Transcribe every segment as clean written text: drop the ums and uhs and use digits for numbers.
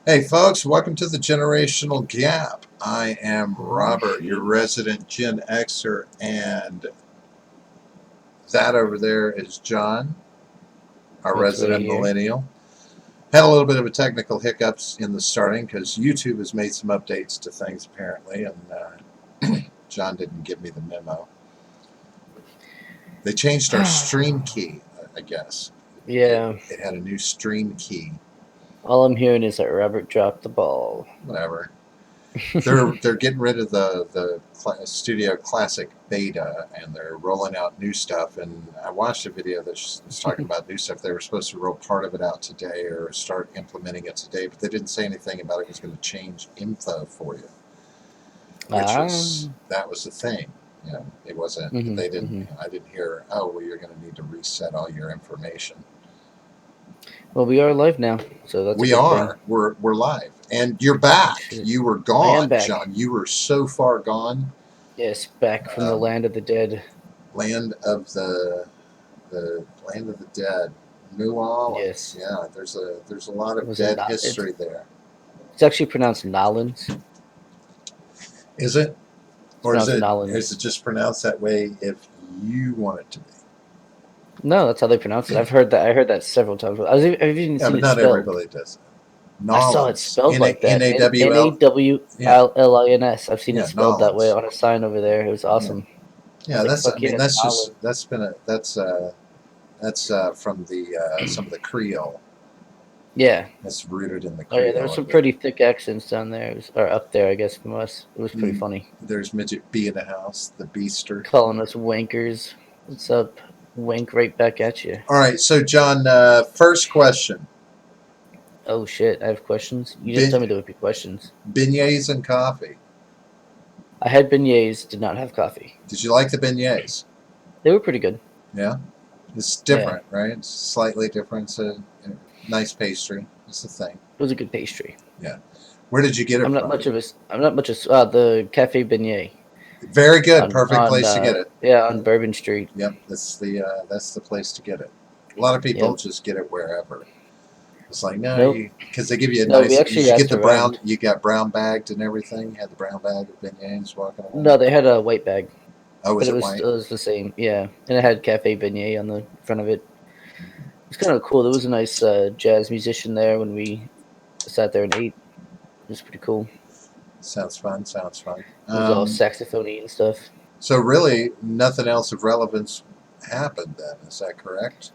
Hey folks, welcome to the Generational Gap. I am Robert, your resident Gen Xer, and that over there is John, our That's right resident here. millennial. Had a little bit of a technical hiccups in the starting because YouTube has made some updates to things apparently, and John didn't give me the memo. They changed our stream key, I guess. It, Yeah. it had a new stream key. All I'm hearing is that Robert dropped the ball. Whatever. They're getting rid of the Studio Classic beta, and they're rolling out new stuff. And I watched a video that was talking about new stuff. They were supposed to roll part of it out today or start implementing it today, but they didn't say anything about it was going to change info for you, which is that was the thing. You know, it wasn't. They didn't. I didn't hear. Oh, well, you're going to need to reset all your information. Well, we are live now, so that's We a good are. thing. We're live, and you're back. Shit. You were I am gone, back. John. You were so far gone. Yes, back from the land of the dead. Land of the land of the dead, New Orleans. Yes. Yeah, there's a lot of Was it dead not? history there. It's actually pronounced Nolans. Is it, It's or pronounced Nolans. is it just pronounced that way if you want it to be? No, that's how they pronounce it. I've heard that. I heard that several times. I've even Yeah, seen but it not spelled. everybody does it. I saw it Nolans, spelled like that. Nawls. Yeah, Nawlins. I've seen yeah, it spelled that way Nolans. on a sign over there. It was Yeah, awesome. I yeah. was like, That's. I "Fuck mean, yeah, that's Nolans." just that's been a that's from the some of the Creole. Yeah. That's rooted in the Oh yeah, there Creole were some of it. pretty thick accents down there, or up there, I guess, from us. It was pretty funny. There's midget B in the house, the Beaster. Calling us wankers. What's up? Wank right back at you. All right, so John, first question: Oh shit, I have questions. You didn't tell ben, me there would be questions. beignets and coffee. I had beignets, did not have coffee. Did you like the beignets? They were pretty good. Yeah, it's Yeah, different, right? It's slightly different. It's a nice pastry. It's the thing. it was a good pastry. Yeah. Where did you get it I'm not from? much of a. I'm not much of the cafe beignet Very good. on Perfect place to get it. on Bourbon Street. Yep, that's the place to get it. A lot of people Yep. just get it wherever. It's like no, Nope. because they give you a No, we nice. You actually should get asked the brown. around. You got brown bagged and everything. You had the brown bag of beignets walking around. No, they had a white bag, Oh, but is it white? it was the same. Yeah, and it had cafe beignet on the front of it. It's kind of cool. There was a nice jazz musician there when we sat there and ate. It was pretty cool. Sounds fun. Sounds fun. It was all saxophony and stuff. So really, nothing else of relevance happened then. Is that correct?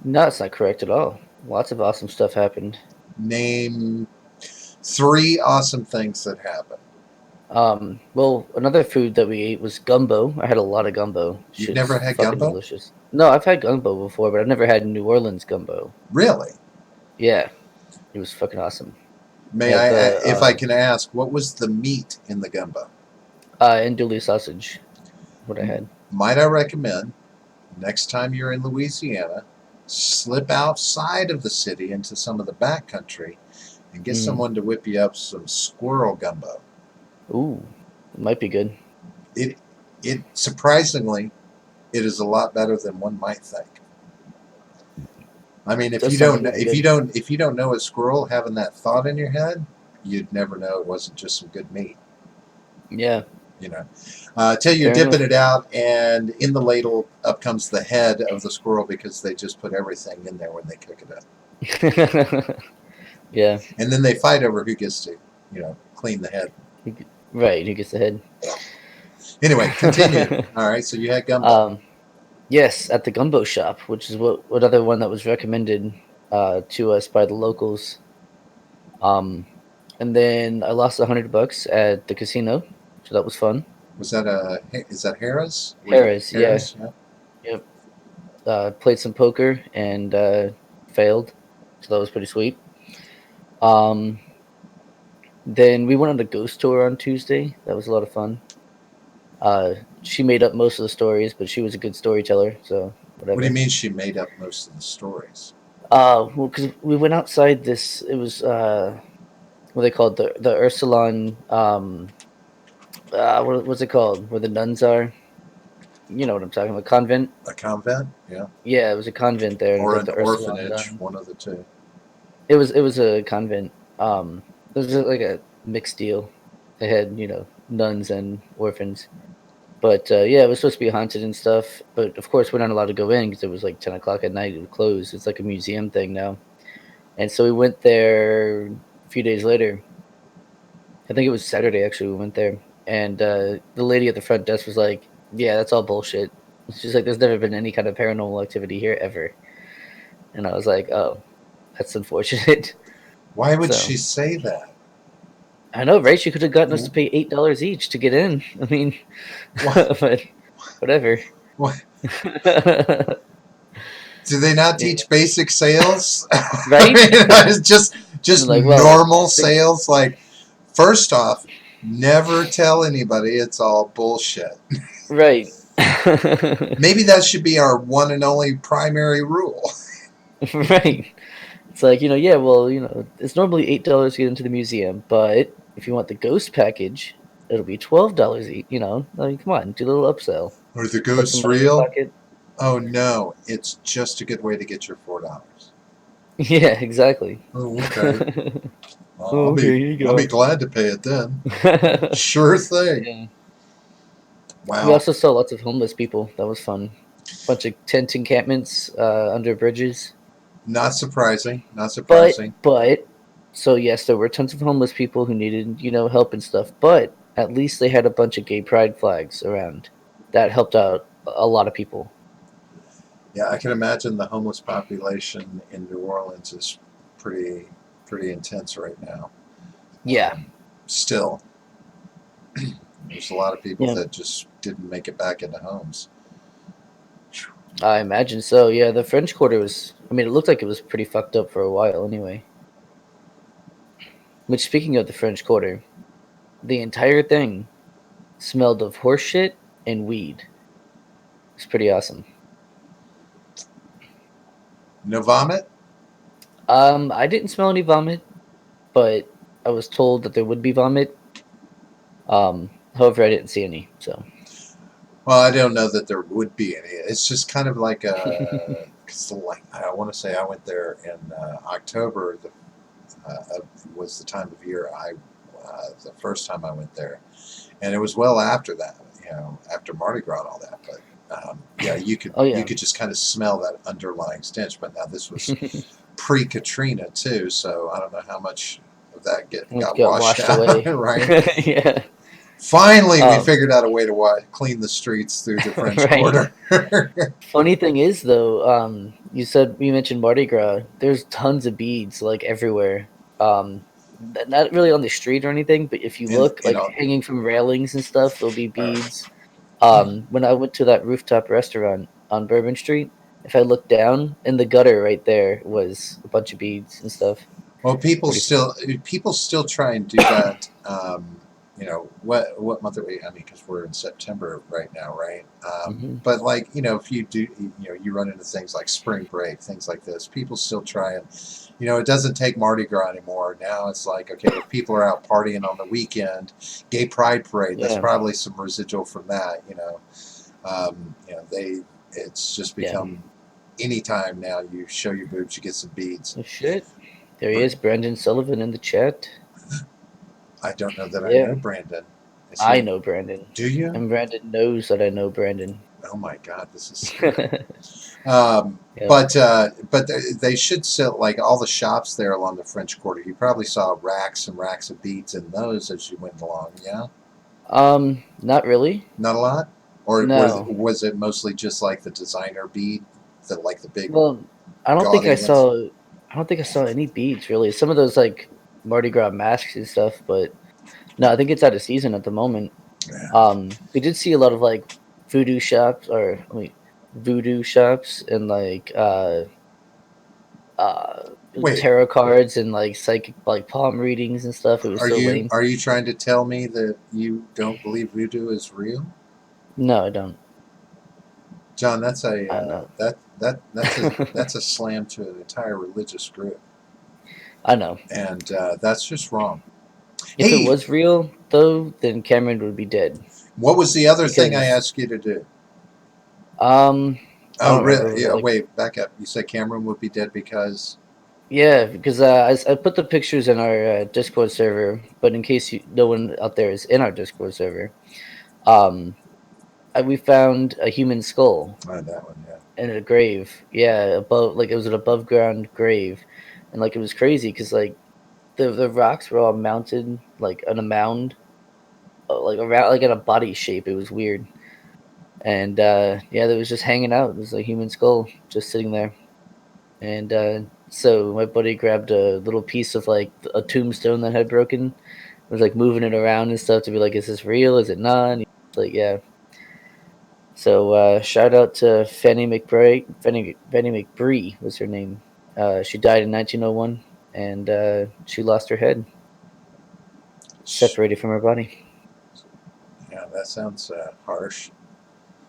No, it's not correct at all. Lots of awesome stuff happened. Name three awesome things that happened. Well, another food that we ate was gumbo. I had a lot of gumbo. You've never Shit's had fucking gumbo? delicious. No, I've had gumbo before, but I've never had New Orleans gumbo. Really? Yeah, it was fucking awesome. May Had I, the if I can ask, what was the meat in the gumbo? andouille sausage. What I had. Might I recommend next time you're in Louisiana, slip outside of the city into some of the back country and get someone to whip you up some squirrel gumbo. Ooh, it might be good. It surprisingly, it is a lot better than one might think. I mean, Does sound really good. if you don't know a squirrel having that thought in your head, you'd never know it wasn't just some good meat. Yeah, You know, till you're fair dipping enough. it out, and in the ladle up comes the head of the squirrel because they just put everything in there when they cook it up, Yeah, and then they fight over who gets to, clean the head. right. Who gets the head? Anyway, continue. All right, so you had gumbo. Yes, at the gumbo shop, which is what another one that was recommended to us by the locals. Um, and then I lost $100 at the casino, so that was fun. Was that is that Harris? Harris, yeah, Harris, yeah. yep. Played some poker and failed, so that was pretty sweet. Um, then we went on the ghost tour on Tuesday. That was a lot of fun. She made up most of the stories, but she was a good storyteller, so What do you whatever. mean she made up most of the stories? Well, because we went outside this, it was what they called the Ursuline. What was it called? Where the nuns are? You know what I'm talking about? Convent. A convent, yeah, Yeah, it was a convent there, and it was or like an the Ursuline orphanage, nun. one of the two. It was a convent. It was like a mixed deal. They had nuns and orphans. But yeah, it was supposed to be haunted and stuff. But of course, we're not allowed to go in because it was like 10 o'clock at night. It would close. It's like a museum thing now. And so we went there a few days later. I think it was Saturday actually. We went there, and the lady at the front desk was like, "Yeah, that's all bullshit." She's like, "There's never been any kind of paranormal activity here ever." And I was like, "Oh, that's unfortunate." Why would So she say that? I know, right? She could have gotten us to pay $8 each to get in. I mean, What? but whatever. What? Do they not Yeah. teach basic sales? I Right? mean, it's just Like, well, normal sales. Like, first off, never tell anybody it's all bullshit. right. Maybe that should be our one and only primary rule. Right. It's like, yeah, well, it's normally $8 to get into the museum, but if you want the ghost package, it'll be $12 each, Like, come on, do a little upsell. Are the Put some ghosts money in your real? pocket. Oh no, it's just a good way to get your $4. Yeah, exactly. Oh, okay. Oh, okay, here I'll be you glad to pay it then. go. Sure thing. Yeah. We Wow. also saw lots of homeless people. That was fun. Bunch of tent encampments under bridges. Not surprising. Not But surprising. but so yes, there were tons of homeless people who needed, help and stuff, but at least they had a bunch of gay pride flags around. That helped out a lot of people. Yeah, I can imagine the homeless population in New Orleans is pretty intense right now. Yeah. Still, there's a lot of people Yeah. that just didn't make it back into homes. I imagine so. Yeah, the French Quarter was it looked like it was pretty fucked up for a while anyway. Which speaking of the French Quarter, the entire thing smelled of horse shit and weed. It's pretty awesome. No vomit? I didn't smell any vomit, but I was told that there would be vomit. However, I didn't see any. So Well, I don't know that there would be any. It's just kind of like cause like I want to say I went there in October. Was the time of year the first time I went there, and it was well after that. After Mardi Gras and all that. But yeah, oh you yeah. could just kind of smell that underlying stench. But now this was pre-Katrina too, so I don't know how much of that got Got washed washed out, away. right? Yeah. Finally, we figured out a way to clean the streets through the French Right. Quarter. Funny thing is though, you mentioned Mardi Gras. There's tons of beads like everywhere. Not really on the street or anything, but if you look like hanging from railings and stuff, there'll be beads. When I went to that rooftop restaurant on Bourbon Street, if I looked down in the gutter right there was a bunch of beads and stuff. Well, people still try and do that. What month are we? I mean, because we're in September right now, right? But like if you do, you run into things like spring break, things like this. People still try and, it doesn't take Mardi Gras anymore. Now it's like, okay, if people are out partying on the weekend, gay pride parade. That's probably some residual from that. It's just become. Anytime now you show your boobs, you get some beads. Oh shit. There he is, Brandon Sullivan in the chat. I don't know that I know Brandon. I know Brandon. Do you? And Brandon knows that I know Brandon. Oh my God, this is scary. But they should sell like all the shops there along the French Quarter. You probably saw racks and racks of beads in those as you went along. Yeah. Not really. Not a lot. Or no. was it mostly just like the designer bead, the big? Well, I don't think I saw any beads really. Some of those like Mardi Gras masks and stuff, but no, I think it's out of season at the moment. Yeah. We did see a lot of like voodoo shops and like tarot cards and like psychic like palm readings and stuff. It was lame. Are you trying to tell me that you don't believe voodoo is real? No, I don't. John, that's that's a slam to an entire religious group. I know. And that's just wrong. If it was real, though, then Cameron would be dead. What was the other thing I asked you to do? Oh, really? Yeah, wait, back up. You said Cameron would be dead because? Yeah, because I put the pictures in our Discord server, but in case no one out there is in our Discord server, um, we found a human skull Oh, that one, yeah. in a grave. Yeah, above, like it was an above ground grave, and like it was crazy because like the rocks were all mounted like on a mound, like around like in a body shape. It was weird, and yeah, that was just hanging out. It was a human skull just sitting there. And so my buddy grabbed a little piece of like a tombstone that had broken, was like moving it around and stuff to be like, is this real? Is it not? And he's like, yeah. So shout out to Fanny McBree was her name. She died in 1901, and she lost her head, separated from her body. Yeah, that sounds harsh.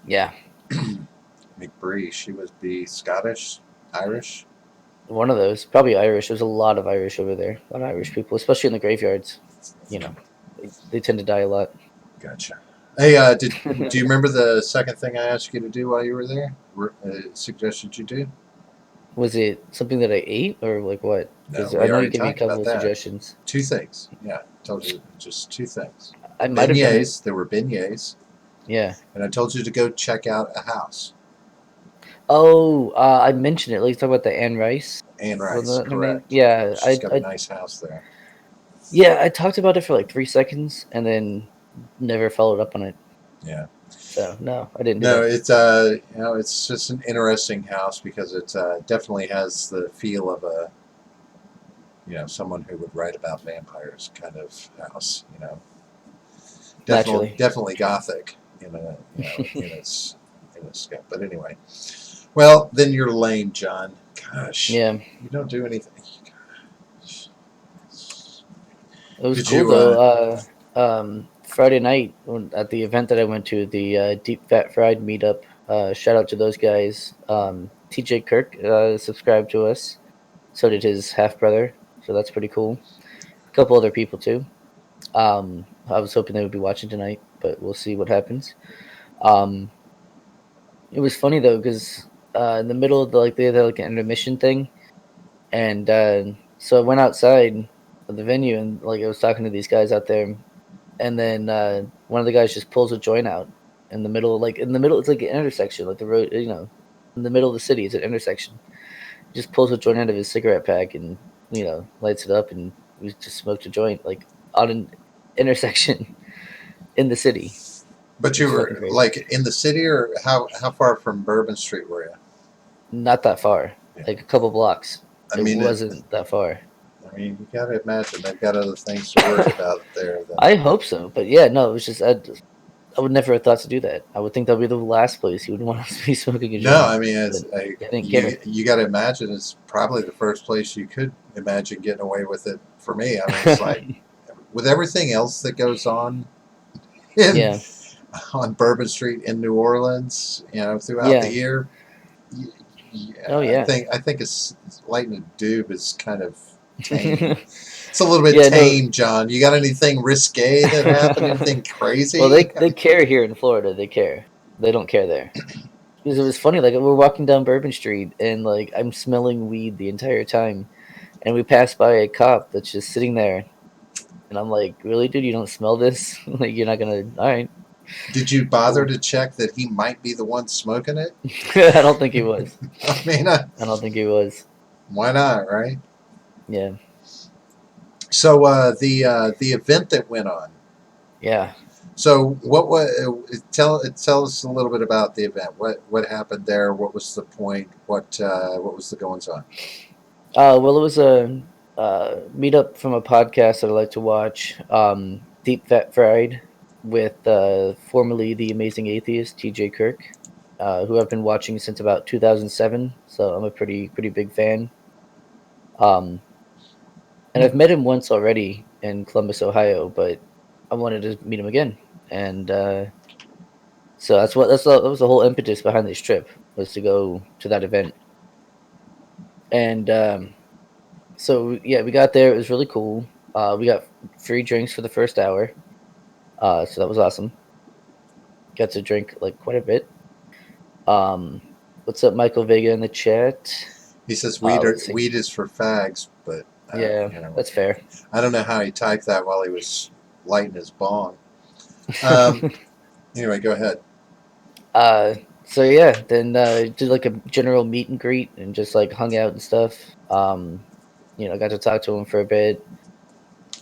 Yeah, McBree, she would be Scottish, Irish. one of those, probably Irish. There's a lot of Irish over there, a lot of Irish people, especially in the graveyards. You know, they tend to die a lot. Gotcha. Hey, do you remember the second thing I asked you to do while you were there? Suggested you do? Was it something that I ate or like what? No, Because I we know you already gave me a talked couple about of that. suggestions. Two things. Yeah, told you just two things. I might have done it. Beignets. There were beignets, Yeah. and I told you to go check out a house. Oh, I mentioned it. Let's talk about the Anne Rice. Anne Was Rice, that her name? correct. Yeah, She's got a nice house there. yeah, I talked about it for like 3 seconds and then never followed up on it. Yeah. So no, I didn't do No, that. it's it's just an interesting house because it definitely has the feel of a someone who would write about vampires kind of house. Naturally. Definitely gothic in its scope. But anyway, well then you're lame, John. Gosh, Yeah, you don't do anything. it was Did cool you? though. Friday night at the event that I went to, the Deep Fat Fried meetup. Shout out to those guys. TJ Kirk subscribed to us. So did his half brother. So that's pretty cool. A couple other people too. I was hoping they would be watching tonight, but we'll see what happens. Um, it was funny though because in the middle of they had like an intermission thing, and so I went outside of the venue and like I was talking to these guys out there, and then one of the guys just pulls a joint out in the middle, like in the middle. It's like an intersection, like the road, in the middle of the city. It's an intersection. He just pulls a joint out of his cigarette pack and lights it up, and we just smoked a joint like on an intersection in the city. But you It's fucking were crazy. like in the city, or how far from Bourbon Street were you? Not that far, Yeah. like a couple blocks. I It mean, wasn't that far. you got to imagine they've got other things to worry about there. Than, I hope so, but yeah, no, it was just I would never have thought to do that. I would think that would be the last place you would want to be smoking a joint. no, I mean, But I didn't care. you got to imagine it's probably the first place you could imagine getting away with it. For me, I mean, it's like with everything else that goes on in Yeah, on Bourbon Street in New Orleans, throughout the yeah. year. Oh I yeah. think it's lighting a doob is kind of tame. It's a little bit Yeah, no. tame, John. You got anything risque that happened? Anything crazy? Well, they care here in Florida. They care. They don't care there. Because it was funny. Like we're walking down Bourbon Street, and like I'm smelling weed the entire time, and we pass by a cop that's just sitting there, and I'm like, "Really, dude? You don't smell this? Like you're not gonna? All right." Did you bother Cool. to check that he might be the one smoking it? I don't think he was. I mean, I don't think he was. why not, right? Yeah. So the event that went on. Yeah. So what was tell us a little bit about the event. What happened there? What was the point? What was the goings on? Well, it was a meetup from a podcast that I like to watch, Deep Fat Fried, with formerly the Amazing Atheist, TJ Kirk, who I've been watching since about 2007. So I'm a pretty big fan. Um, and I've met him once already in Columbus, Ohio, but I wanted to meet him again, and so that was the whole impetus behind this trip, was to go to that event. And so yeah, we got there. It was really cool. We got free drinks for the first hour, so that was awesome. Got to drink like quite a bit. What's up, Michael Vega in the chat? He says Let's see. weed is for fags, but Yeah, you know, that's fair. I don't know how he typed that while he was lighting his bong. Um, anyway, go ahead. uh, so yeah, then did like a general meet and greet and just like hung out and stuff. Got to talk to him for a bit.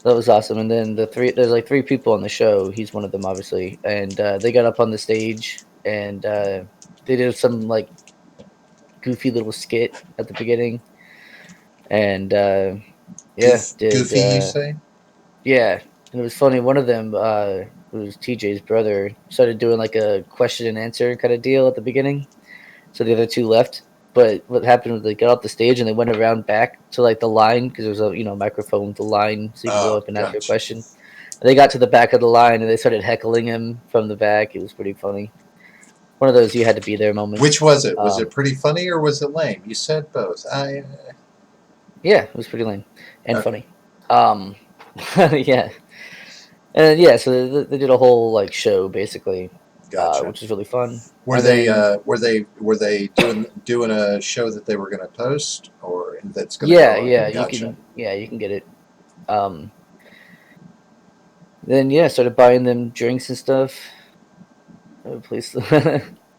That was awesome. And then there's like three people on the show. He's one of them, obviously. And they got up on the stage and they did some like goofy little skit at the beginning. And yeah, did Goofy, you say? yeah. And it was funny. One of them, it was TJ's brother, started doing like a question and answer kind of deal at the beginning. So the other two left. But what happened was they got off the stage and they went around back to like the line because there was a microphone with the line so you can go Oh, up and ask your gotcha. question. And they got to the back of the line and they started heckling him from the back. It was pretty funny. One of those you had to be there Which moments. was it? Was it pretty funny or was it lame? You said both. Yeah, it was pretty lame and Okay, funny. Um, yeah, and yeah, so they did a whole like show basically, gotcha. which was really fun. Were And they then doing a show that they were going to post or that's going to yeah, go on? yeah, Gotcha. you can get it. Um, then yeah, started buying them drinks and stuff. Please,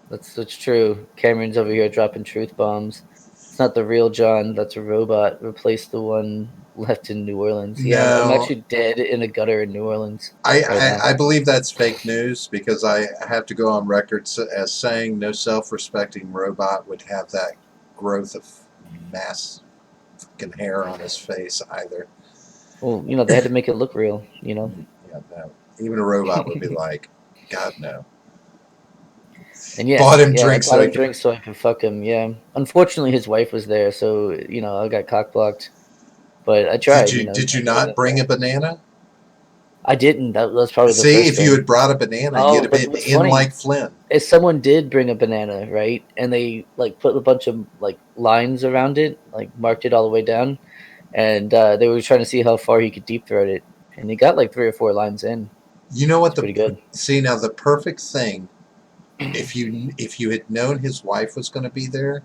that's true. Cameron's over here dropping truth bombs. It's not the real John. That's a robot. Replace the one left in New Orleans. Yeah, I'm No, actually dead in a gutter in New Orleans I, right now. I believe that's fake news because I have to go on record as saying no self-respecting robot would have that growth of mass fucking hair on his face either. Well, they had to make it look real. Yeah, no. Even a robot would be like, God no. And yeah, Bought him yeah, I drinks bought so he him could. drinks so I could fuck him. Yeah, unfortunately, his wife was there, so I got cock blocked. But I Did tried. you did you I got not in bring there. a banana? I didn't. That's probably the See, first if you thing. had brought a banana, you'd Oh, have but been what's in funny like Flynn. is someone did bring a banana, right? And they like put a bunch of like lines around it, like marked it all the way down, and they were trying to see how far he could deep throat it, and he got like 3 or 4 lines in. You know what It's pretty good. see now the perfect thing if you had known his wife was going to be there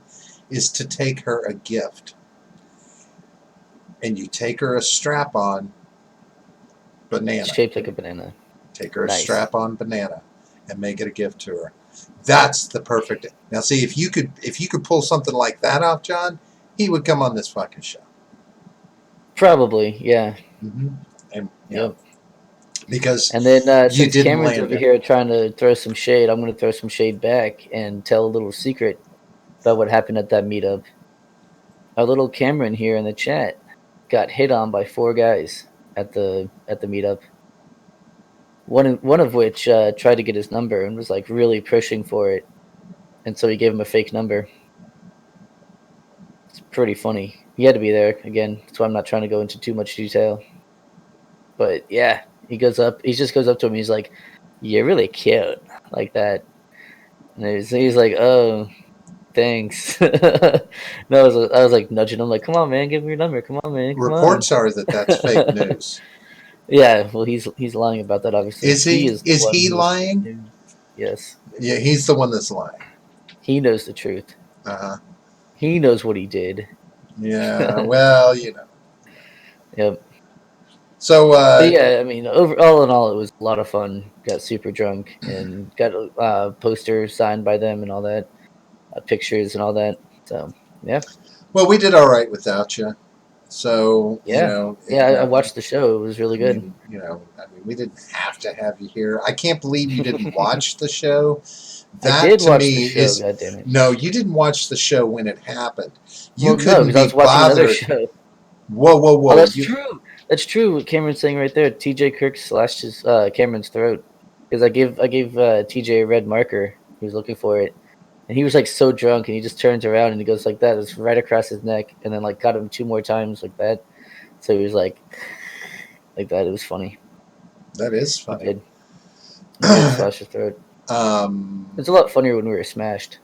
is to take her a gift. And you take her a strap-on It's banana. shaped like a banana. Take her a Nice. strap-on banana and make it a gift to her. That's the perfect. Now see if you could pull something like that off, John, he would come on this fucking show. Probably, yeah. Mm-hmm. And Yep. because And then you since didn't Cameron's land over it. here trying to throw some shade, I'm going to throw some shade back and tell a little secret about what happened at that meetup. Our little Cameron here in the chat got hit on by 4 guys at the meetup. One of which tried to get his number and was like really pushing for it, and so he gave him a fake number. It's pretty funny. He had to be there again. That's why I'm not trying to go into too much detail. But yeah, he just goes up to him. He's like, "You're really cute," like that. And he's like, "Oh, thanks." No, I was like nudging him, like, "Come on, man, give me your number. Come on, man, come on." Reports are that that's fake news. Yeah, well, he's lying about that. Obviously, Is he he? is the Is one he who is fake lying? news. Yes, Yeah, he's the one that's lying. he knows the truth. Uh huh. He knows what he did. Yeah. Well, Yep. So But yeah, I mean, all in all, it was a lot of fun. Got super drunk and got a poster signed by them and all that, pictures and all that. So yeah, well, we did all right without you. So yeah, yeah. I I watched the show. It was really good. mean, we didn't have to have you here. I can't believe you didn't watch the show. I That did to watch the me show. is God damn it. no. You didn't watch the show when it happened. You Well, no, couldn't because I be was watching another bothered. show. Whoa, whoa, Oh, whoa! that's true. That's true. What Cameron's saying right there. T.J. Kirk slashed his Cameron's throat because I gave T.J. a red marker. He was looking for it, and he was like so drunk, and he just turns around and he goes like that. It's right across his neck, and then like got him 2 more times like that. So he was like that. It was funny. That is He funny. did. He did slash his throat. um, It's a lot funnier when we were smashed.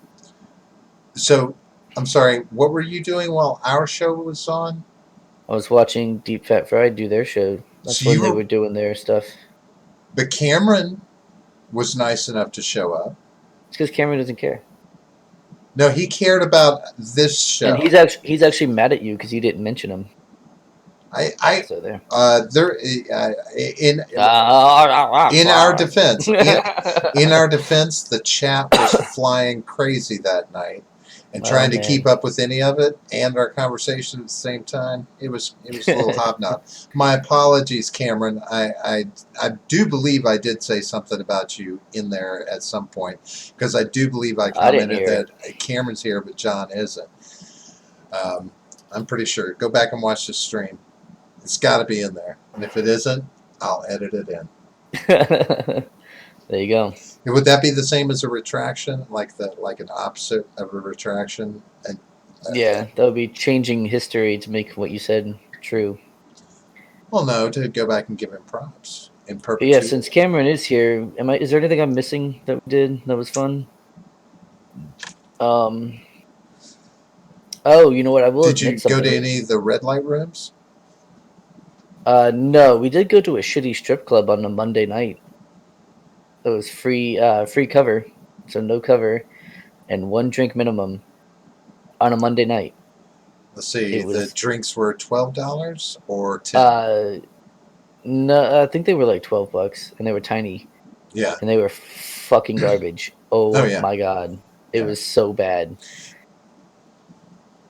so I'm sorry. What were you doing while our show was on? I was watching Deep Fat Fried do their show. That's So when you they were, were doing their stuff. but Cameron was nice enough to show up. It's because Cameron doesn't care. No, he cared about this And show. he's actually mad at you because you didn't mention him. I So there. there in in our Ah. defense, in our defense, the chat was flying crazy that night, and Oh trying to keep man, up with any of it and our conversation at the same time. It was a little hobnob. My apologies, Cameron. I do believe I did say something about you in there at some point, because I do believe I I didn't commented hear it. that Cameron's here but John isn't. I'm pretty sure. Go back and watch the stream. It's got to be in there, and if it isn't, I'll edit it in. There you go. Would that be the same as a retraction, like an opposite of a retraction? And Yeah, that would be changing history to make what you said true. well, no, to go back and give him props in But yeah, perpetuity. since Cameron is here, is there anything I'm missing that we did that was fun? Oh, you know what? I will Did you admit go something. to any of the red light rooms? No, we did go to a shitty strip club on a Monday night. It was free cover, so no cover, and 1 drink minimum on a Monday night. Let's see. It The was drinks were $12 or 10. no, I think they were like $12, and they were tiny, Yeah. and they were fucking garbage. Oh Oh yeah. my god, it Yeah. was so bad.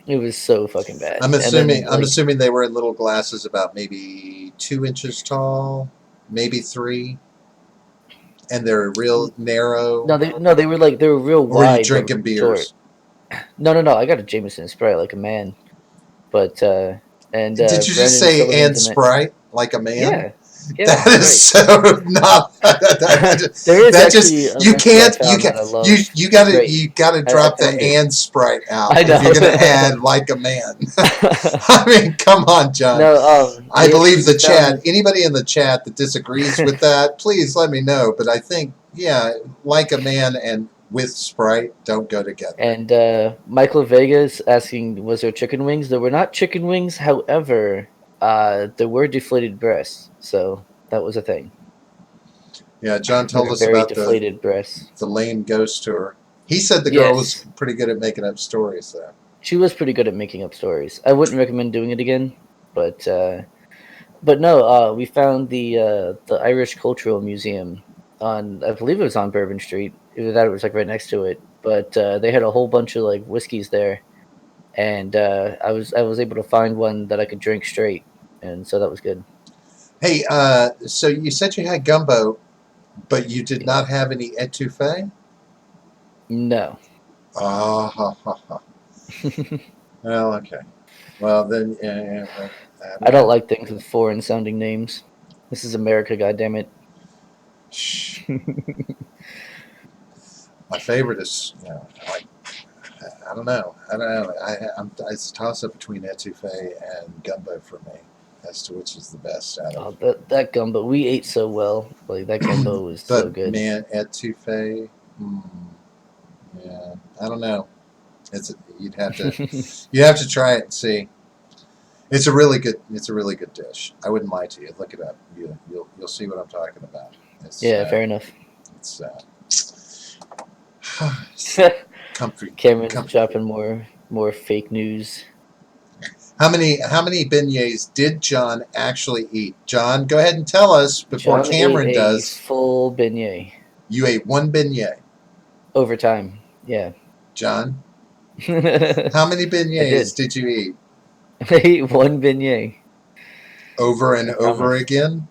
It was so fucking bad. I'm And then assuming. I'm like assuming they were in little glasses, about maybe 2 inches tall, maybe 3, and they're real narrow. they were real Or were you wide but drinking short. beers? No. I got a Jameson Sprite like a man, but and Did you just Brandon say Sullivan's and in it. Sprite like a man? Yeah, That is Sprite. so not. There is That actually just a you recipe I can't found that I love. you It's gotta great. you gotta I drop the found it. and Sprite out I if you're gonna know. add like a man. I mean, come on, John. No, I believe the we chat. found Anybody in the chat that disagrees with that, please let me know. But I think, yeah, like a man and with Sprite don't go together. and Michael Vegas asking, was there chicken wings? There were not chicken wings. However, there were deflated breasts, so that was a thing. Yeah, John There told were us very about deflated breasts. the lame ghost tour. He said the girl was Yes, pretty good at making up stories, though. she was pretty good at making up stories. I wouldn't recommend doing it again, but no, we found the Irish Cultural Museum on, I believe it was on Bourbon Street. Either that or it was like right next to it. But they had a whole bunch of like whiskeys there, and I was able to find one that I could drink straight, and so that was good. Hey, so you said you had gumbo, but you did not have any etouffee? No. Ah, ha, ha, ha. Well, okay. Well, then, I don't like things with foreign sounding names. This is America, goddammit. Shh. My favorite is, like, I don't know. It's a toss up between etouffee and gumbo for me as to which is the best out of. Oh, that gumbo, we ate so well. Like that gumbo was so But good. man, etouffee, yeah, I don't know. You'd have to try it and see. It's a really good dish. I wouldn't lie to you. Look it up. You'll see what I'm talking about. It's, Yeah, fair enough. It's comfy. Cameron's Comfy. dropping more fake news. How many beignets did John actually eat? John, go ahead and tell us before John Cameron ate does. a full beignet You ate one beignet. over time. Yeah. John, I how many beignets did you eat? ate one beignet. Over and I over promise. again?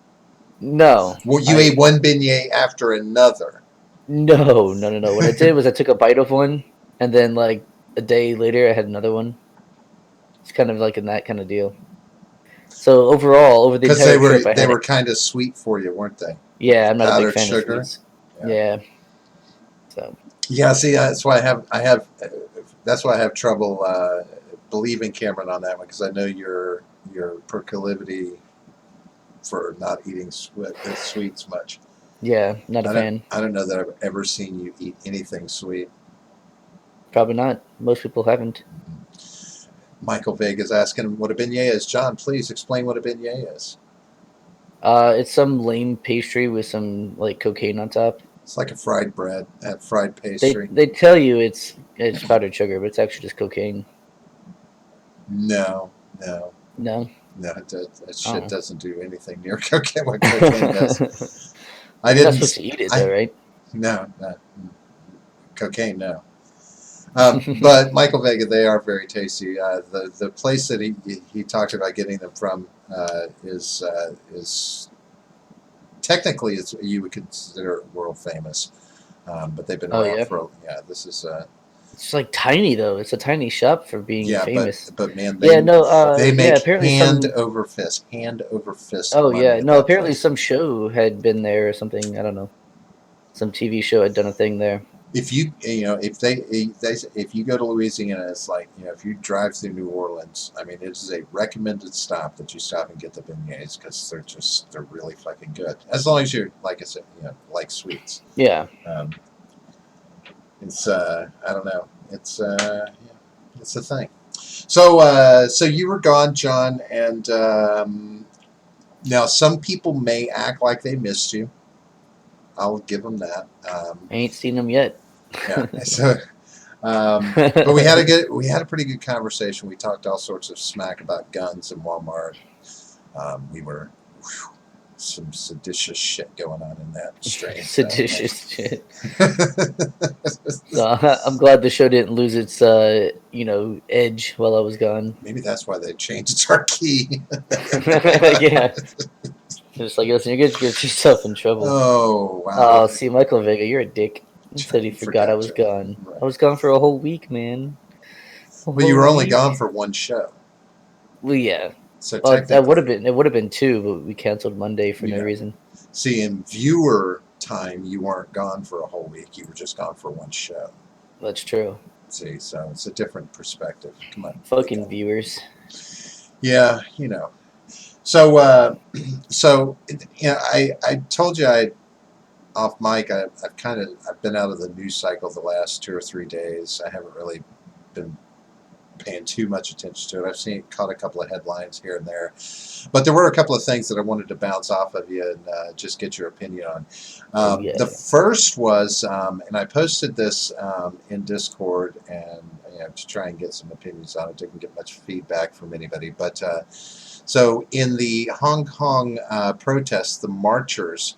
No. Well, you ate one beignet after another. No. What I did was I took a bite of one, and then like a day later I had another one. It's kind of like in that kind of deal. So overall, over the Because entire trip, they were kind of sweet for you, weren't they? Yeah, I'm not a big Powdered fan sugar. of sweets. Yeah. So. Yeah, see, that's why that's why I have trouble believing Cameron on that one, because I know your proclivity for not eating sweets much. Yeah, not a fan. I don't know that I've ever seen you eat anything sweet. Probably not. Most people haven't. Michael Vega's asking what a beignet is. John, please explain what a beignet is. It's some lame pastry with some like cocaine on top. It's like a fried bread, fried They pastry. they tell you it's powdered sugar, but it's actually just cocaine. No, no, No. no. That shit Oh. doesn't do anything near cocaine. What cocaine does. I You're not didn't. supposed to eat it though, I right? no, no cocaine. No. But Michael Vega, they are very tasty. The place that he talked about getting them from is technically it's you would consider it world famous, but they've been Oh around yeah. for this is It's like tiny though. It's a tiny shop for being yeah, famous. but man, Yeah, no, they yeah, make apparently some hand over fist oh money yeah, at no, that apparently place. some show had been there or something. I don't know. Some TV show had done a thing there. If you know if you go to Louisiana, it's like if you drive through New Orleans, I mean it is a recommended stop that you stop and get the beignets because they're really fucking good. As long as you're like I said, like sweets. Yeah. Um, it's I don't know. It's a thing. So you were gone, John, and now some people may act like they missed you. I'll give them that. I ain't seen them yet. Yeah. So, but we had a pretty good conversation. We talked all sorts of smack about guns and Walmart. We were some seditious shit going on in that strain. Seditious shit. So. So I'm glad the show didn't lose its edge while I was gone. Maybe that's why they changed our key. Yeah. Just like, listen, you're gonna get yourself in trouble. Oh wow! Oh, see, Michael Vega, you're a dick. He said he You forgot I forgot, was John. gone. Right. I was gone for a whole week, man. A But you whole were only week. gone for one show, Well, yeah. so Well, that would have technically, been. It would have been two, but we canceled Monday for no yeah. reason. See, in viewer time, you weren't gone for a whole week. You were just gone for one show. That's true. See, so it's a different perspective. Come on, wake Fucking up. viewers. Yeah, So, I told you off mic. I've been out of the news cycle the last 2 or 3 days. I haven't really been paying too much attention to it. Caught a couple of headlines here and there, but there were a couple of things that I wanted to bounce off of you and just get your opinion on. Oh yeah. The first was, and I posted this in Discord, and to try and get some opinions on it. Didn't get much feedback from anybody, but so in the Hong Kong protests, the marchers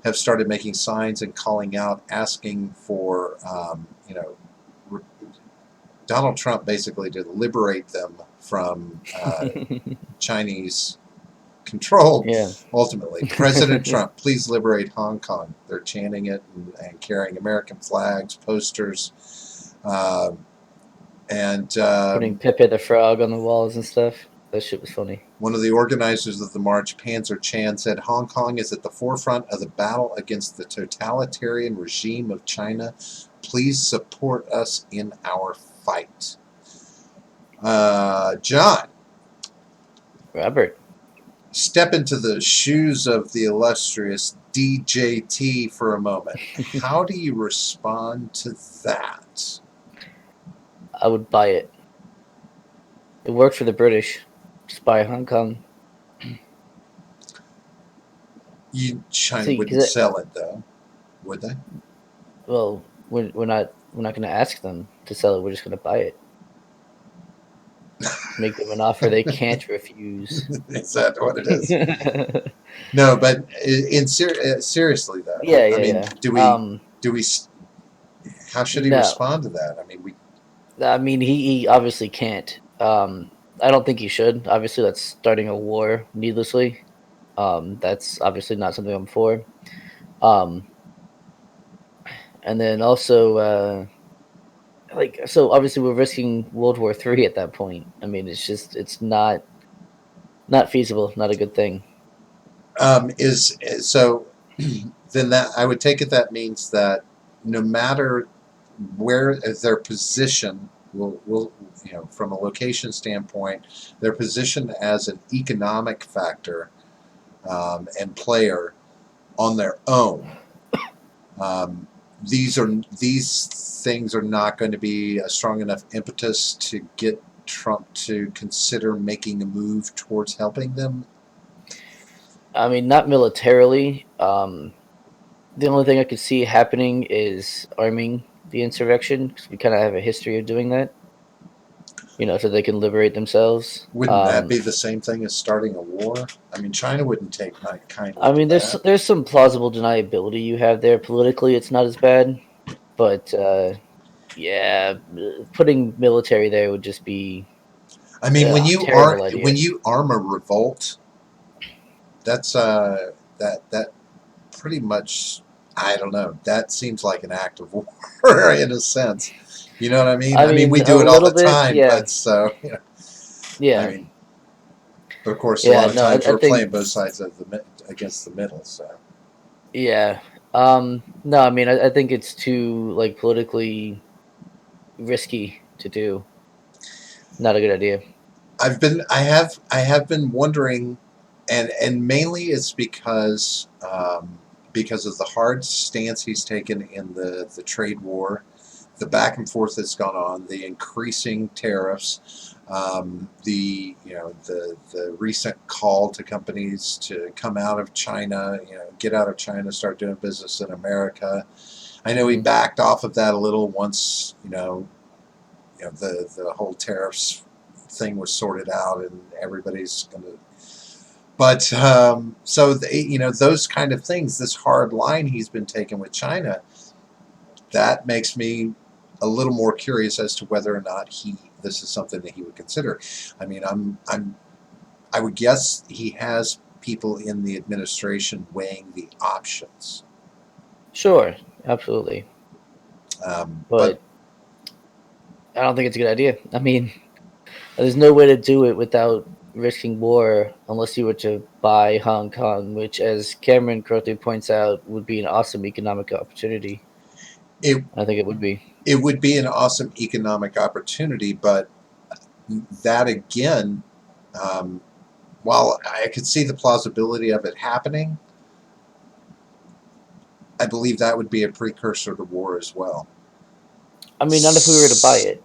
have started making signs and calling out, asking for Donald Trump basically to liberate them from Chinese control. Yeah. Ultimately, President Trump, please liberate Hong Kong. They're chanting it and carrying American flags, posters, and Putting Pepe the Frog on the walls and stuff. That shit was funny. one of the organizers of the march, Panzer Chan, said Hong Kong is at the forefront of the battle against the totalitarian regime of China. Please support us in our fight. John, Robert. step into the shoes of the illustrious DJT for a moment. How do you respond to that? I would buy it. It worked for the British. Just buy Hong Kong. China See, wouldn't sell it though, would they? Well, we're not going to ask them to sell it. We're just going to buy it. Make them an offer they can't refuse. Is that what it is? No, but seriously though, Yeah, I mean, yeah. do we? How should he No. respond to that? I mean, he obviously can't. I don't think he should. Obviously, that's starting a war needlessly. That's obviously not something I'm for. And then also, so obviously we're risking World War III at that point. I mean, it's not feasible, not a good thing. Is so then that I would take it that means that no matter where their position will from a location standpoint, their position as an economic factor and player on their own. These things are not going to be a strong enough impetus to get Trump to consider making a move towards helping them. I mean, not militarily. The only thing I could see happening is arming the insurrection, because we kind of have a history of doing that. So they can liberate themselves. Wouldn't that be the same thing as starting a war? I mean, China wouldn't take kindly I to mean, there's that. there's some plausible deniability you have there. Politically, it's not as bad, but yeah, putting military there would just be I mean, a terrible when idea. you arm a revolt, that's that pretty much, I don't know. That seems like an act of war in a sense. You know what I mean? I I mean, we mean, a do it all the little bit, time, yeah, but so I yeah, mean, but of course, a yeah. lot of No, I, times I we're think, playing both sides of against the middle. So yeah. No, I mean, I think it's too like politically risky to do. Not a good idea. I have been wondering, and mainly it's because of the hard stance he's taken in the trade war, the back and forth that's gone on, the increasing tariffs, the recent call to companies to come out of China, get out of China, start doing business in America. I know he Hmm. backed off of that a little once the whole tariffs thing was sorted out and everybody's going to. But those kind of things, this hard line he's been taking with China, that makes me a little more curious as to whether or not this is something that he would consider. I mean, I would guess he has people in the administration weighing the options. Sure, absolutely, But but I don't think it's a good idea. I mean, there's no way to do it without risking war unless you were to buy Hong Kong, which, as Cameron correctly points out, would be an awesome economic opportunity. it I think it would be. it would be an awesome economic opportunity, but that again, um, while I could see the plausibility of it happening, I believe that would be a precursor to war as well. I mean, not if we were to buy it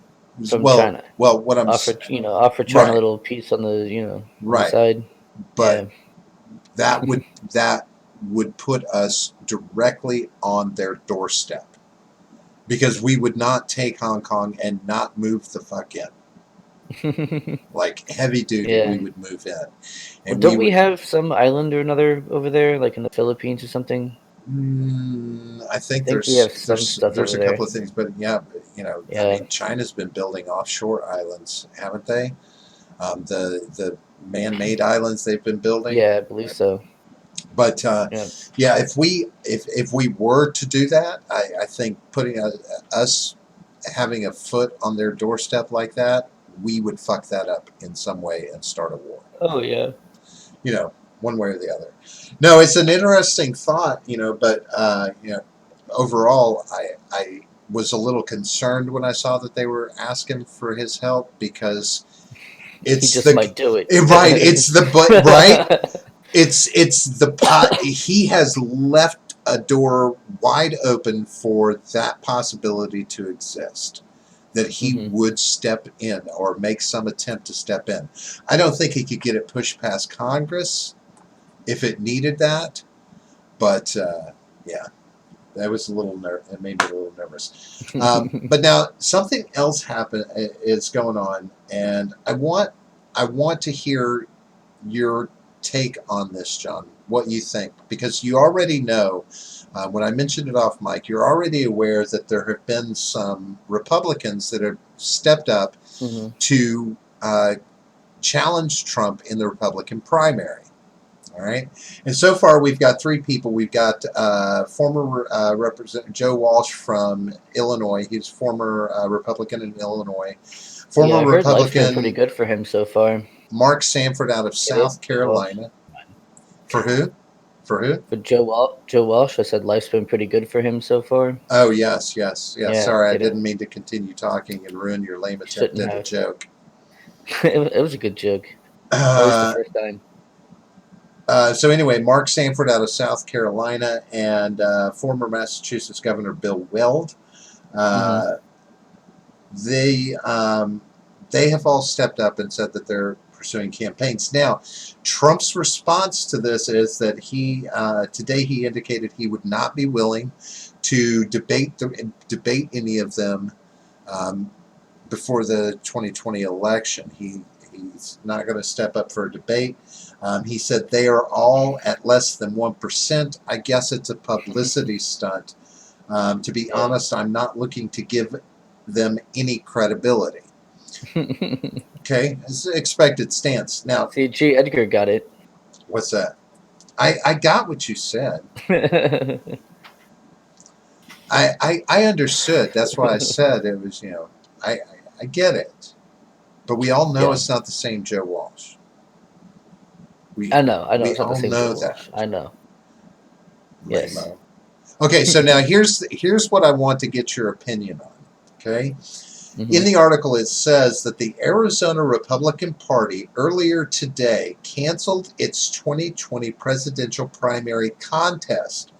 from Well, China. what I'm Offer China a right, little piece on the right, side. but Yeah. that would that would put us directly on their doorstep because we would not take Hong Kong and not move the fuck in. Like heavy duty, we Yeah. would move in, Well, and we don't we would. have some island or another over there, like in the Philippines or something? I I think think we have some stuff there's over a there. couple of things, but yeah, I Yeah. mean, China's been building offshore islands, haven't they? The man-made islands they've been building. Yeah, I believe so. But Yeah. yeah, if we were to do that, I think putting us having a foot on their doorstep like that, we would fuck that up in some way and start a war. Oh yeah. One way or the other. No, it's an interesting thought, but overall, I was a little concerned when I saw that they were asking for his help because He it's just the might do it. right, it's the but right, it's the pot. He has left a door wide open for that possibility to exist. That he Hmm. would step in or make some attempt to step in. I don't think he could get it pushed past Congress if it needed that, but yeah, that was it made me a little nervous. But now something else is going on, and I want to hear your take on this, John. What you think, because you already know. When I mentioned it off mic, you're already aware that there have been some Republicans that have stepped up Hmm. to challenge Trump in the Republican primary. All right. And so far, we've got three people. We've got former Representative Joe Walsh from Illinois. He's former Republican in Illinois. Yeah, Former I heard life's been pretty Republican good for him so far. Mark Sanford out of It South Joe Walsh. Carolina. For who? For who? For Joe Walsh, I said life's been pretty good for him so far. Oh, yes, yes, yes. Yeah, Sorry, I you know, didn't mean to continue talking and ruin your lame attempt shouldn't at a have. joke. It was a good joke, at least the Uh, first time. so anyway, Mark Sanford out of South Carolina and former Massachusetts Governor Bill Weld. Hmm. Uh, they um, they have all stepped up and said that they're pursuing campaigns. Now, Trump's response to this is that today he indicated he would not be willing to debate any of them before the 2020 election. He's not going to step up for a debate. He said they are all at less than 1%. I guess it's a publicity stunt. To be honest, I'm not looking to give them any credibility. Okay, it's an expected stance. Now, see, G. Edgar got it. what's that? I got what you said. I understood. That's why I said it was, I get it. But we all know it's not the same Joe Walsh. I know we it's not the all same know Joe that. Walsh. I know. Yes. Lame-o. Okay, so now here's what I want to get your opinion on. Okay? In the article, it says that the Arizona Republican Party earlier today canceled its 2020 presidential primary contest,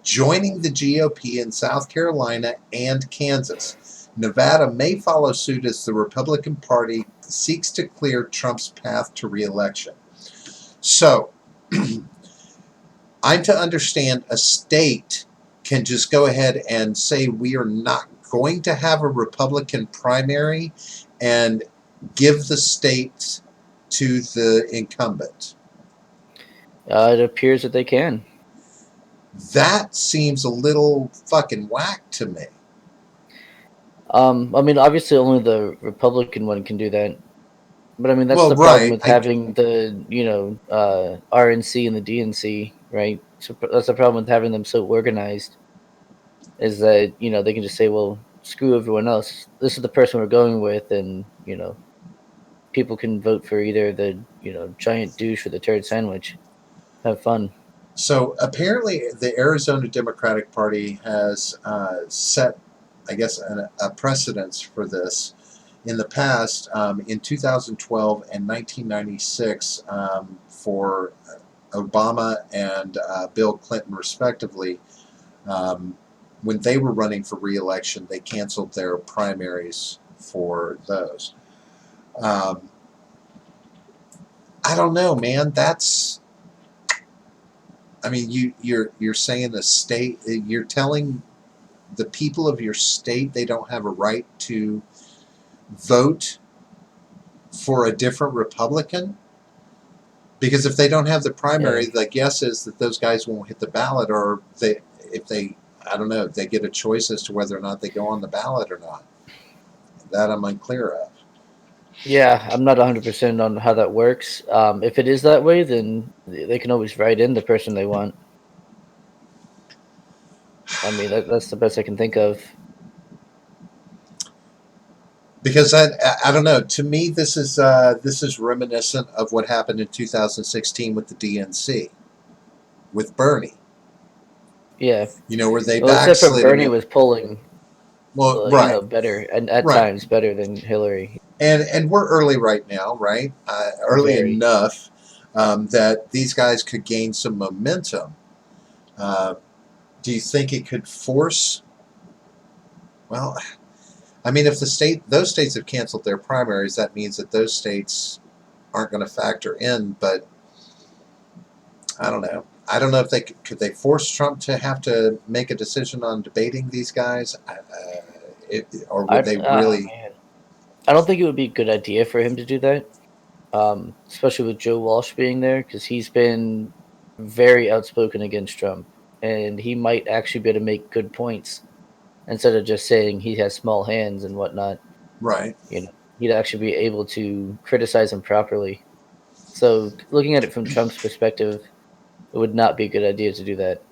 joining the GOP in South Carolina and Kansas. Nevada may follow suit as the Republican Party seeks to clear Trump's path to re-election. So, I'm to understand a state can just go ahead and say we are not going to have a Republican primary and give the state to the incumbent. It appears that they can. That seems a little fucking whack to me. I mean, obviously, only the Republican one can do that. But I mean, that's Well, the problem right. with having the RNC and the DNC, right? So that's the problem with having them so organized. Is that they can just say, well, screw everyone else. This is the person we're going with, and people can vote for either the giant douche or the turd sandwich. Have fun. So apparently, the Arizona Democratic Party has set, I guess, a precedence for this. In the past, in 2012 and 1996, for Obama and Bill Clinton, respectively, when they were running for re-election, they canceled their primaries for those. I don't know, man. You're saying the state, you're telling the people of your state they don't have a right to vote for a different Republican? Because if they don't have the primary, the guess is that those guys won't hit the ballot, or I don't know, they get a choice as to whether or not they go on the ballot or not. That I'm unclear of. Yeah, I'm not 100% on how that works. If it is that way, then they can always write in the person they want. I mean, that's the best I can think of. Because I don't know. To me, this is reminiscent of what happened in 2016 with the DNC, with Bernie. Yeah. Where they Except for backslid. Bernie was polling, right, better, and at right, times better than Hillary. and we're early right now, right? Early enough that these guys could gain some momentum. Do you think it could force? Well, I mean, if those states have canceled their primaries, that means that those states aren't going to factor in. But I don't know. I don't know if could they force Trump to have to make a decision on debating these guys, or would they really? Man. I don't think it would be a good idea for him to do that, especially with Joe Walsh being there, because he's been very outspoken against Trump, and he might actually be able to make good points instead of just saying he has small hands and whatnot. Right. He'd actually be able to criticize him properly. So, looking at it from Trump's perspective, it would not be a good idea to do that.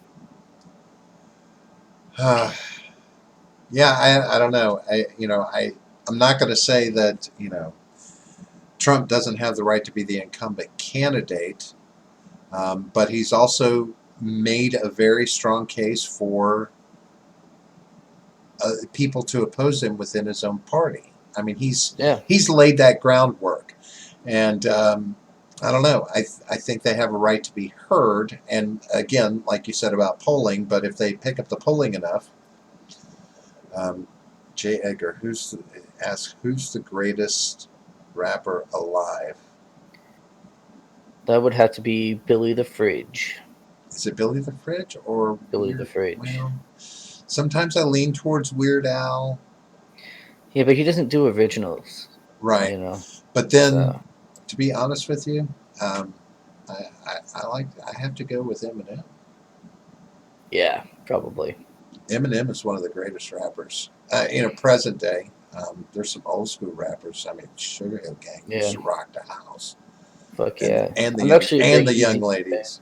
Yeah, I don't know. I'm not going to say that Trump doesn't have the right to be the incumbent candidate, but he's also made a very strong case for people to oppose him within his own party. I mean, he's laid that groundwork, and I don't know. I think they have a right to be heard. And again, like you said about polling, but if they pick up the polling enough, J. Edgar, who's the greatest rapper alive? That would have to be Billy the Fridge. Is it Billy the Fridge or Billy the Weird? Fridge. Well, sometimes I lean towards Weird Al. Yeah, but he doesn't do originals, Right. you know. But then, So to be honest with you, um, I have to go with Eminem. yeah, probably. Eminem is one of the greatest rappers present day. There's some old school rappers. I mean, Sugar Hill Gang used Yeah, to rock the house, fuck and yeah. and the I'm young actually a and big the Easy young E fan. ladies.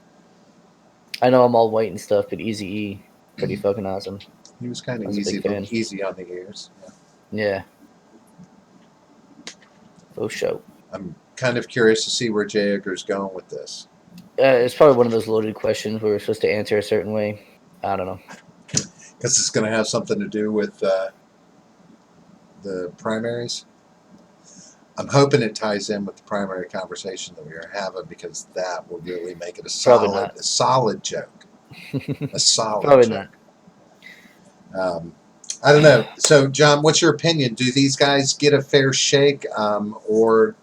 I know I'm all white and stuff, but Easy E, pretty fucking awesome. He was kind I of was a big fan. easy on the ears. Yeah. Yeah, for sure. I'm kind of curious to see where J. Edgar's going with this. It's probably one of those loaded questions where we're supposed to answer a certain way. I don't know. Because it's going to have something to do with the primaries. I'm hoping it ties in with the primary conversation that we are having because that will really make it Probably not. a solid joke. A solid Probably not. joke. I don't know. So, John, what's your opinion? Do these guys get a fair shake, or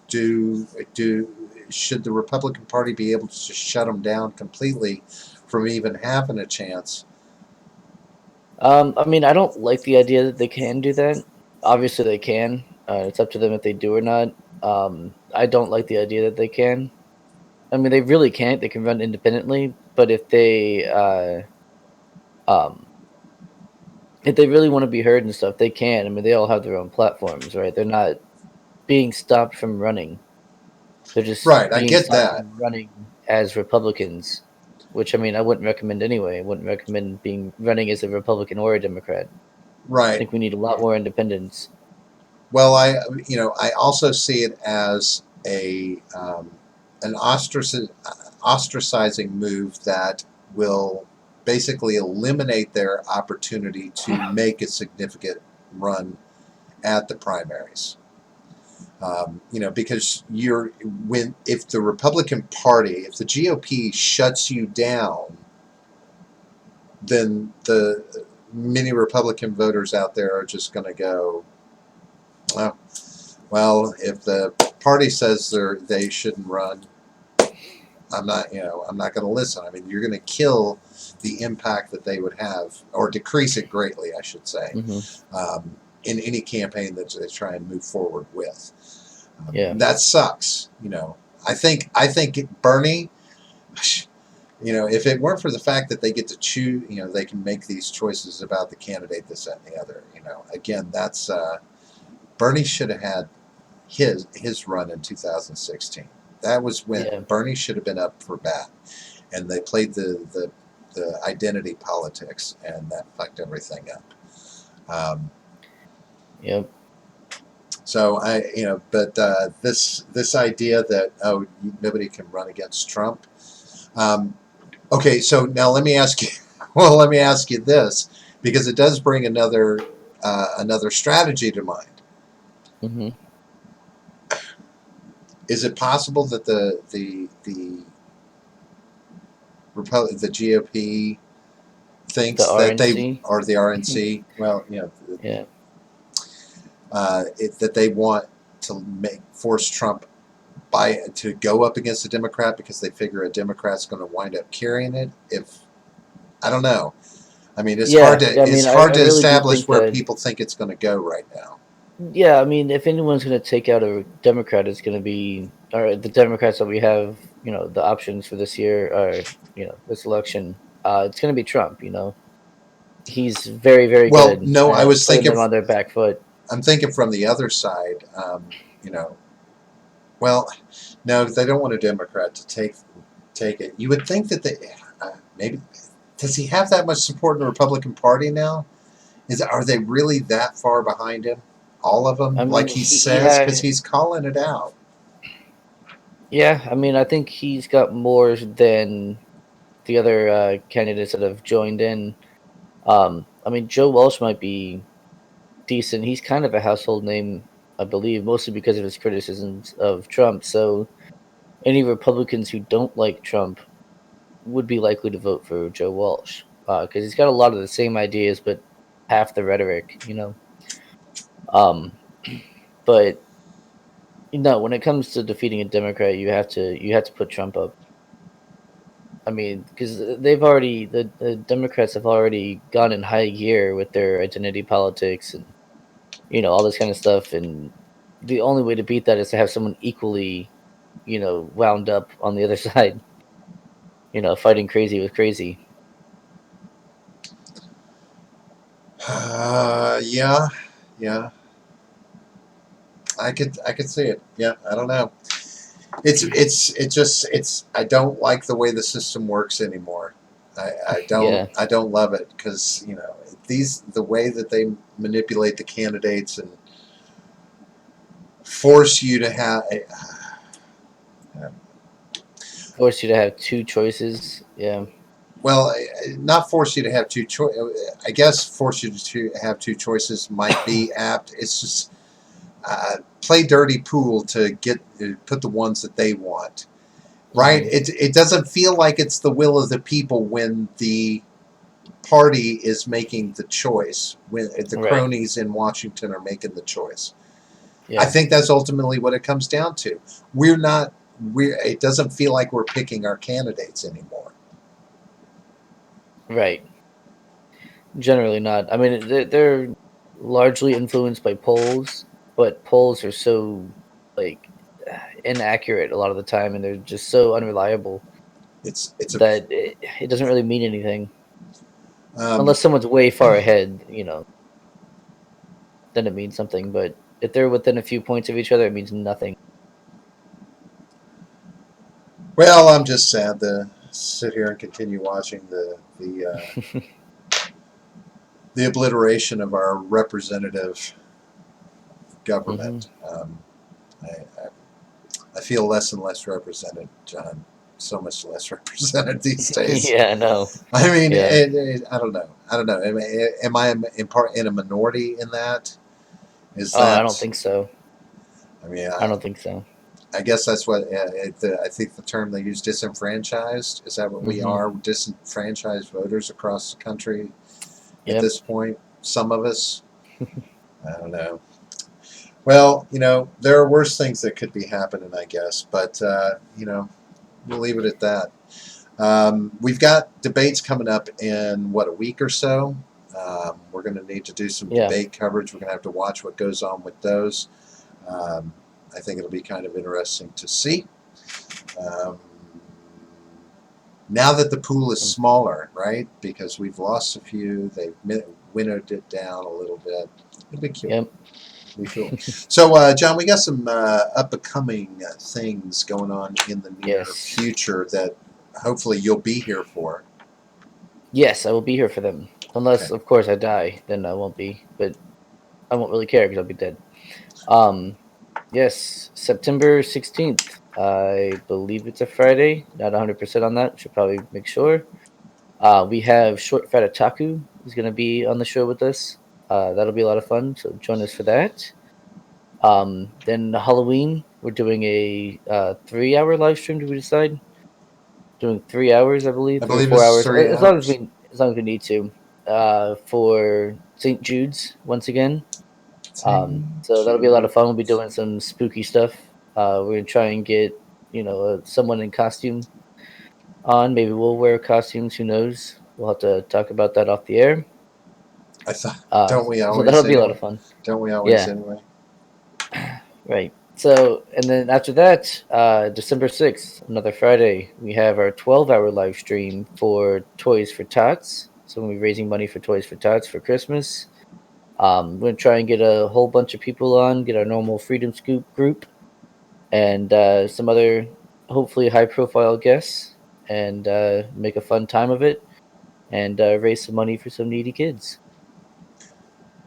should the Republican Party be able to just shut them down completely from even having a chance? I mean, I don't like the idea that they can do that. Obviously, they can. It's up to them if they do or not. I don't like the idea that they can. I mean, they really can't. They can run independently, but um, if they really want to be heard and stuff, they can. I mean, they all have their own platforms, right? They're not being stopped from running. They're just Right, I being get stopped that. from running as Republicans, which I mean, I wouldn't recommend anyway. I wouldn't recommend being running as a Republican or a Democrat. I Right. think we need a lot more independence. Well, I also see it as an ostracizing move that will basically eliminate their opportunity to make a significant run at the primaries. Because if the Republican Party, if the GOP shuts you down, then the many Republican voters out there are just going to go, well, if the party says they shouldn't run, I'm not going to listen. I mean, you're going to kill the impact that they would have, or decrease it greatly, I should say, Hmm. in any campaign that they try and move forward with. Yeah, That sucks. I think Bernie. If it weren't for the fact that they get to choose, they can make these choices about the candidate, this, that, and the other. Again, that's Bernie should have had his run in 2016. That was when yeah, Bernie should have been up for bat, and they played the identity politics, and that fucked everything up. yep. So but this idea that nobody can run against Trump. Okay, so now let me ask you. Well, let me ask you this, because it does bring another strategy to mind. Hmm. Is it possible that the GOP The thinks that they RNC. or the RNC? Well, Yeah. that they want to force Trump to go up against a Democrat because they figure a Democrat's going to wind up carrying it. If I don't know, I mean, Yeah, I mean, it's I hard to really do establish think where that. people think it's going to go right now. Yeah, I mean, if anyone's going to take out a Democrat, it's going to be, or the Democrats that we have, the options for this year, or this election. It's going to be Trump. He's very, very Well, good no, I at was putting thinking. them on their back foot. I'm thinking from the other side. You know, well, no, they don't want a Democrat to take it. You would think that maybe does he have that much support in the Republican Party now? Are they really that far behind him? All of them, I like mean, he he says, because had, he's calling it out. yeah. I mean, I think he's got more than the other candidates that have joined in. I mean, Joe Walsh might be decent. He's kind of a household name, I believe, mostly because of his criticisms of Trump. So any Republicans who don't like Trump would be likely to vote for Joe Walsh because he's got a lot of the same ideas, but half the rhetoric. Um, but No, when it comes to defeating a Democrat, you have to put Trump up. I mean, because the Democrats have already gone in high gear with their identity politics and all this kind of stuff, and the only way to beat that is to have someone equally wound up on the other side, fighting crazy with crazy. Yeah, yeah. I could see it. Yeah, I don't know. It's I don't like the way the system works anymore. Yeah, I don't love it because the way that they manipulate the candidates and force you to have force you to have two choices. Yeah, well, not force you to have two choices. I guess force you to have two choices might be apt. It's just play dirty pool to get put the ones that they want. Right? hmm It doesn't feel like it's the will of the people when the party is making the choice, when the right. cronies in Washington are making the choice. I Yeah, think that's ultimately what it comes down to. We're not. It doesn't feel like we're picking our candidates anymore. right. Generally not. I mean, they're largely influenced by polls, but polls are so like inaccurate a lot of the time, and they're just so unreliable It's a that it doesn't really mean anything um, unless someone's way far ahead. Then it means something. But if they're within a few points of each other, it means nothing. well. I'm just sad to sit here and continue watching the obliteration of our representative hmm government. I, I feel less and less represented, John. So much less represented these days. Yeah, I know. I mean, Yeah. I don't know. I don't know. Am I in part in a minority in that? Is Oh, I don't that? think so. I mean, I don't think so. I guess that's what I think the term they use, disenfranchised. Is that what we hmm are? Disenfranchised voters across the country at Yep. this point. Some of us. I don't know. Well, there are worse things that could be happening, I guess. But we'll leave it at that. We've got debates coming up in a week or so. We're going to need to do some Yeah. debate coverage. We're going to have to watch what goes on with those. Um, I think it'll be kind of interesting to see. Um, now that the pool is smaller, right? Because we've lost a few, they've winnowed it down a little bit. It'll be cute. Yep. Be cool. So, John, we got some up and coming things going on in the near Yes. future that hopefully you'll be here for. Yes, I will be here for them. Unless, Okay. of course, I die, then I won't be. But I won't really care because I'll be dead. Um, yes, September 16th. I believe it's a Friday. Not 100% on that. Should probably make sure. We have Short Fat Otaku is going to be on the show with us. That'll be a lot of fun. So join us for that. Then Halloween, we're doing a 3 hour live stream. Did we decide? Doing 3 hours, I believe, I 3 or 4 hours, 3 hours. as long as we need to. For St. Jude's once again. St. So that'll be a lot of fun. We'll be Jude's. doing some spooky stuff. We're gonna try and get someone in costume on. Maybe we'll wear costumes. Who knows? We'll have to talk about that off the air. I thought, Uh, don't we so that'll always be a lot anyway? of fun. Don't we always Yeah, anyway? right. So and then after that, December 6th, another Friday, we have our 12-hour live stream for Toys for Tots. So we'll be raising money for Toys for Tots for Christmas. We're gonna try and get a whole bunch of people on, get our normal Freedom Scoop group, and some other hopefully high profile guests, and make a fun time of it, and raise some money for some needy kids.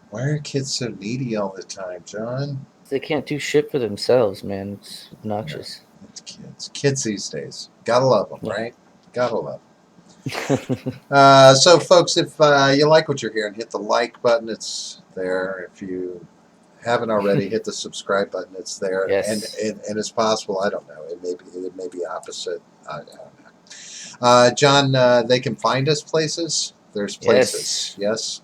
Why are kids so needy all the time, John? They can't do shit for themselves, man. It's Yeah, obnoxious. it's kids. Kids these days. Gotta love them, Yeah. right? Gotta love them. So, folks, if you like what you're hearing, hit the like button. It's there. If you haven't already, hit the subscribe button. It's there, and Yes. and it's possible. I don't know. It may be opposite. I don't know. John, they can find us places. There's places. Yes. Yes.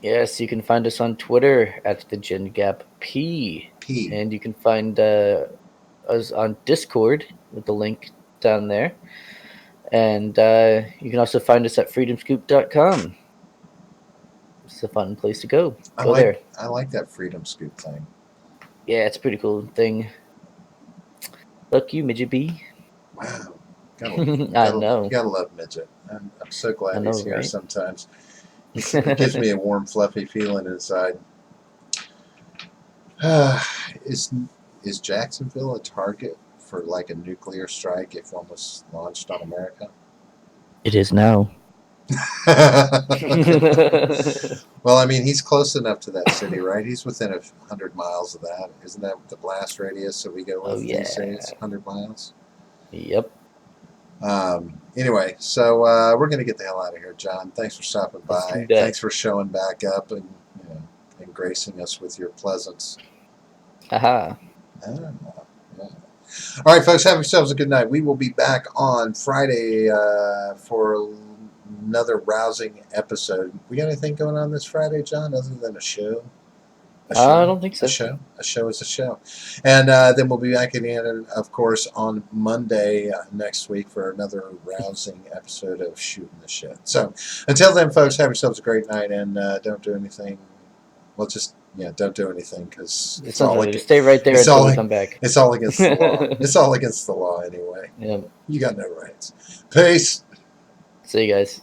Yes. You can find us on Twitter at the Gen Gap P. P. And you can find us on Discord with the link down there. And you can also find us at freedomscoop.com. It's a fun place to go. Go there. I like that Freedom Scoop thing. Yeah, it's a pretty cool thing. Fuck you, Midget B. Wow. I know. You gotta love Midget. I'm so glad he's here right? sometimes. It gives me a warm, fluffy feeling inside. Is Jacksonville a target for like a nuclear strike if one was launched on America? It is now. Well, I mean, he's close enough to that city, right? He's within 100 miles of that. Isn't that the blast radius that we go with these days? 100 miles? Yep. Anyway, so we're going to get the hell out of here, John. Thanks for stopping by. Thanks for showing back up and and gracing us with your presence. Haha. Yeah. All right, folks, have yourselves a good night. We will be back on Friday for another rousing episode. We got anything going on this Friday, John, other than a show? I don't think so. A show is a show. And then we'll be back again, of course, on Monday next week for another rousing episode of Shootin the Sh. So until then, folks, have yourselves a great night and don't do anything. Well, just don't do anything because it's all stay right there until we come back. It's all against the law. It's all against the law anyway. Yeah. You got no rights. Peace. See you guys.